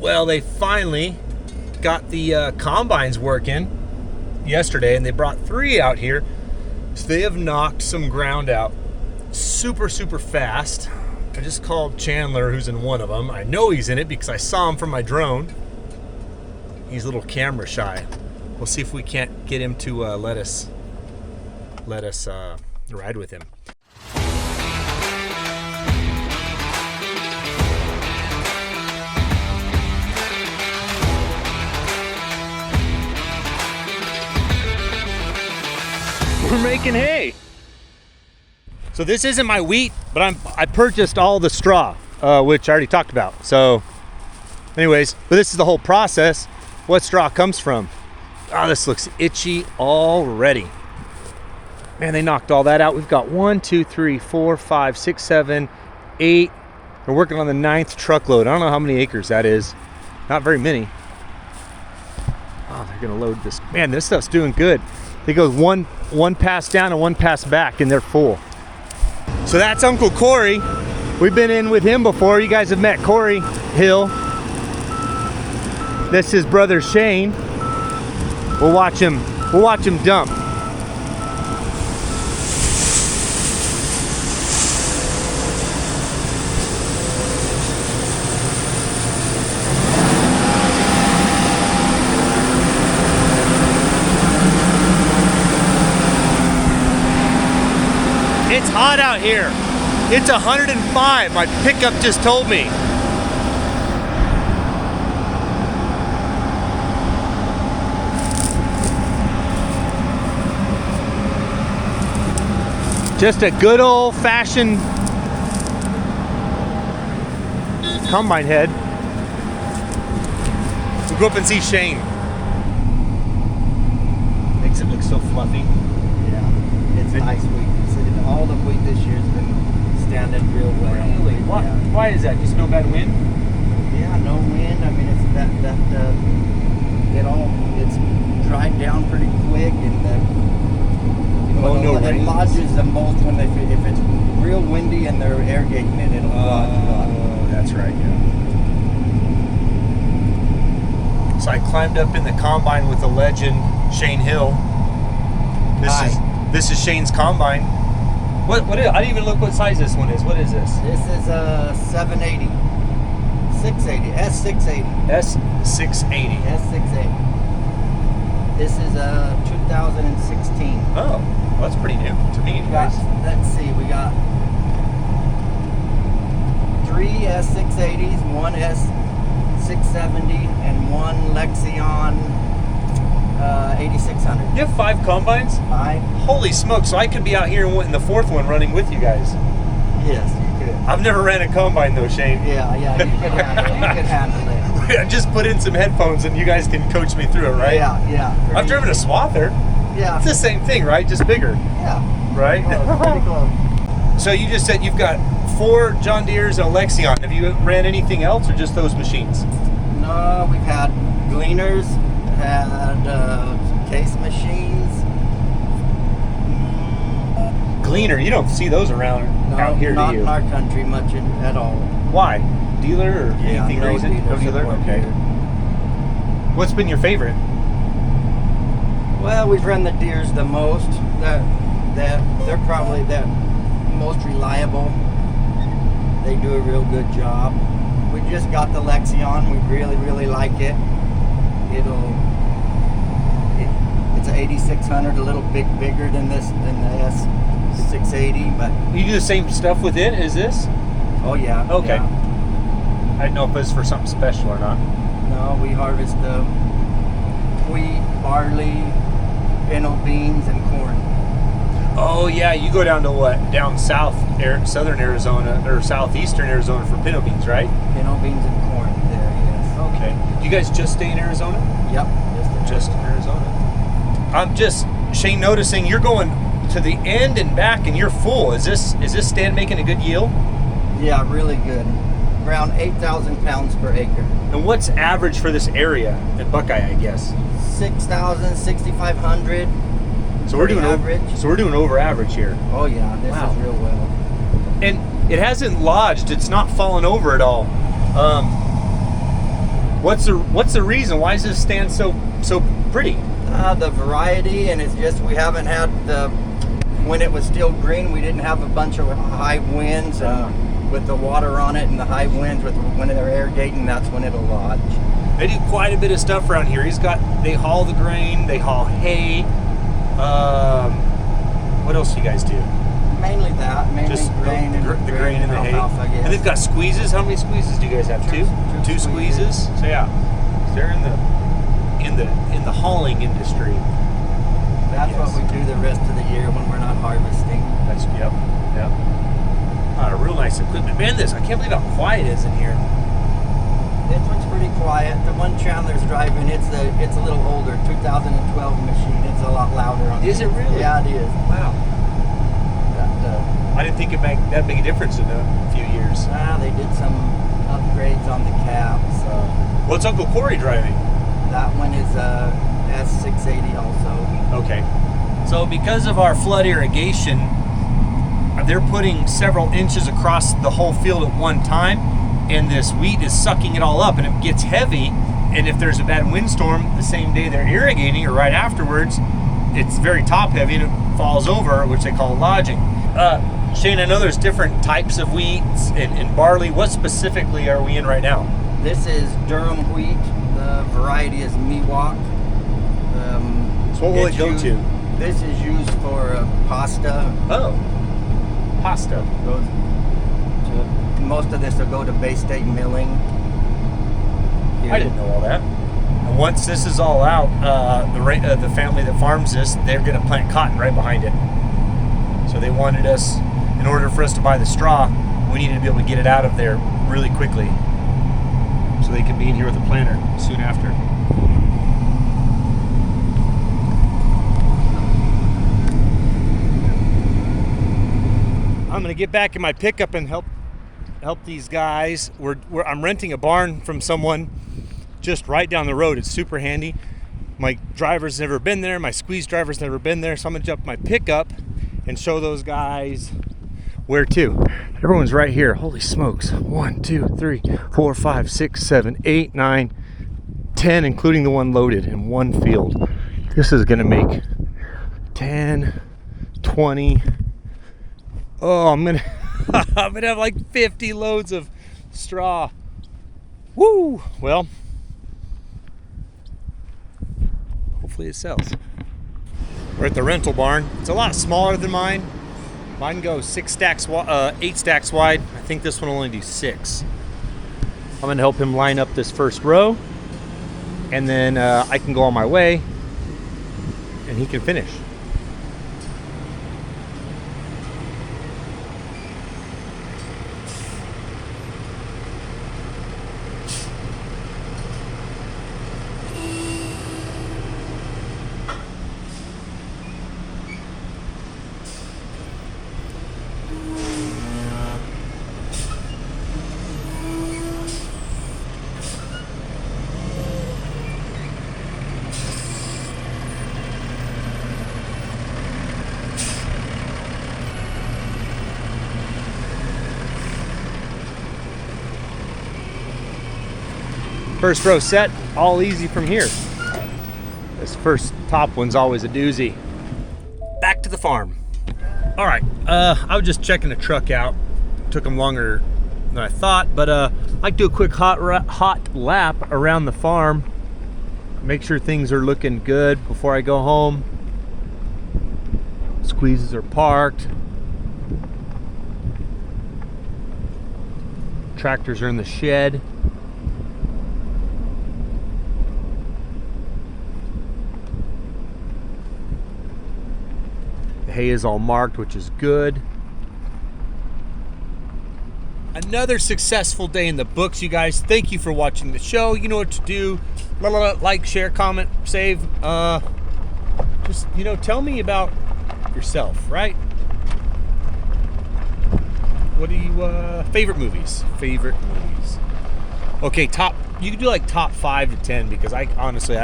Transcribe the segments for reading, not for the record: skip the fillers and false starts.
Well, they finally got the combines working yesterday, and they brought 3 out here. So they have knocked some ground out super fast. I just called Chandler, who's in one of them. I know he's in it because I saw him from my drone. He's a little camera shy. We'll see if we can't get him to let us ride with him. We're making hay. So this isn't my wheat, but I purchased all the straw, which I already talked about. So anyways, but this is the whole process, what straw comes from. Oh, this looks itchy already. Man, they knocked all that out. We've got 1, 2, 3, 4, 5, 6, 7, 8. We're working on the 9th truckload. I don't know how many acres that is. Not very many. Oh, they're gonna load this. Man, this stuff's doing good. They go one pass down and 1 pass back, and they're full. So that's Uncle Corey. We've been in with him before. You guys have met Corey Hill. This is his brother Shane. We'll watch him dump. It's hot out here. It's 105. My pickup just told me. Just a good old-fashioned combine head. We'll go up and see Shane. Makes it look so fluffy. Yeah, it's nice wheat. All the wheat this year's been standing real well. Really? Why is that? Just no bad wind? Yeah, no wind. I mean, it's dried down pretty quick, and it lodges the most when if it's real windy and they're irrigating it, it'll lodge a lot. Oh, that's right. Yeah. So I climbed up in the combine with the legend Shane Hill. This is Shane's combine. What is it? I didn't even look what size this one is. What is this? This is a 780. 680. S680. S680. S680. This is a 2016. Oh, well, that's pretty new to me. Let's see, we got 3 S680s, 1 S670, and 1 Lexion 8600. You have 5 combines? 5. Holy smokes! So I could be out here in the 4th one running with you guys. Yes, you could. I've never ran a combine though, Shane. Yeah, you could handle it. I just put in some headphones and you guys can coach me through it, right? Yeah. I've driven a swather. Yeah. It's the same thing, right? Just bigger. Yeah. Right? Close, pretty close. So you just said you've got 4 John Deeres and a Lexion. Have you ran anything else or just those machines? No, we've had gleaners, had case machines. Gleaner, you don't see those around out here, do you? Not in our country much at all. Why? Dealer or anything no reason? No dealer? Okay. What's been your favorite? Well, we've run the Deeres the most. They're probably the most reliable. They do a real good job. We just got the Lexion. We really like it. It's an 8600, a little bigger than the S680, but You do the same stuff with it as this? oh yeah. Okay. Yeah. I didn't know if it was for something special or not. No, we harvest wheat, barley, pinto beans, and corn. Oh yeah, you go down to what? Down southern Arizona or southeastern Arizona for pinto beans, right? Pinto beans and corn there, yes. Okay. You guys just stay in Arizona? Yep. Just in Arizona. I'm just, Shane, noticing you're going to the end and back and you're full. Is this stand making a good yield? Yeah, really good. Around 8,000 pounds per acre. And what's average for this area at Buckeye, I guess? 6,000, 6,500. So we're doing average. So we're doing over average here. Oh yeah, this is real well. And it hasn't lodged. It's not fallen over at all. What's the reason? Why does this stand so pretty? The variety, and it's just we haven't had when it was still green, we didn't have a bunch of high winds, and with the water on it and the high winds, when they're irrigating, that's when it'll lodge. They do quite a bit of stuff around here. They haul the grain, they haul hay. What else do you guys do? Mainly that, Just grain the grain and the hay. alfalfa, I guess. And they've got squeezes. How many squeezes do you guys have? Two squeezes. So yeah, they're in the hauling industry. That's what we do the rest of the year when we're not harvesting. Yep. Real nice equipment. Man, I can't believe how quiet it is in here. This one's pretty quiet. The one Chandler's driving, it's a little older, 2012 machine. It's a lot louder on. Is it really? Yeah, it is. Wow. I didn't think it'd make that big a difference in a few years. They did some upgrades on the cab. So. What's Uncle Corey driving? That one is a S680 also. Okay. So because of our flood irrigation, they're putting several inches across the whole field at one time, and this wheat is sucking it all up, and it gets heavy. And if there's a bad windstorm the same day they're irrigating or right afterwards, it's very top heavy and it falls over, which they call lodging. Shane, I know there's different types of wheat and barley. What specifically are we in right now? This is Durham wheat. The variety is Miwok. So what will it go to? This is used for pasta. Oh, pasta. Most of this will go to Bay State milling. I didn't know all that. And once this is all out, the family that farms this, they're going to plant cotton right behind it. So they wanted us, in order for us to buy the straw, we needed to be able to get it out of there really quickly, so they can be in here with a planter soon after. I'm going to get back in my pickup and help these guys. I'm renting a barn from someone just right down the road. It's super handy. My driver's never been there. My squeeze driver's never been there. So I'm going to jump my pickup and show those guys where to. Everyone's right here. Holy smokes. 1, 2, 3, 4, 5, 6, 7, 8, 9, 10, including the one loaded in one field. This is going to make 10, 20. Oh, I'm going to have like 50 loads of straw. Woo! Well, hopefully it sells. We're at the rental barn. It's a lot smaller than mine. Mine goes 8 stacks wide. I think this one will only do 6. I'm going to help him line up this first row, and then I can go on my way, and he can finish. First row set, all easy from here. This first top one's always a doozy. Back to the farm. All right, I was just checking the truck out. Took them longer than I thought, but I like to do a quick hot lap around the farm. Make sure things are looking good before I go home. Squeezes are parked. Tractors are in the shed. Hay is all marked, which is good. Another successful day in the books, you guys. Thank you for watching the show. You know what to do. Like, share, comment, save. Just, tell me about yourself, right? What do you, favorite movies? Okay, you can do like top 5 to 10, because I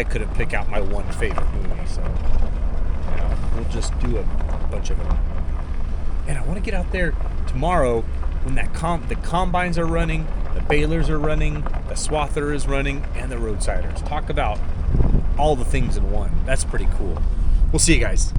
couldn't pick out my one favorite movie, so we'll just do a bunch of them. And I want to get out there tomorrow when the combines are running the balers are running, the swather is running, and the roadsiders. Talk about all the things in one. That's pretty cool. We'll see you guys.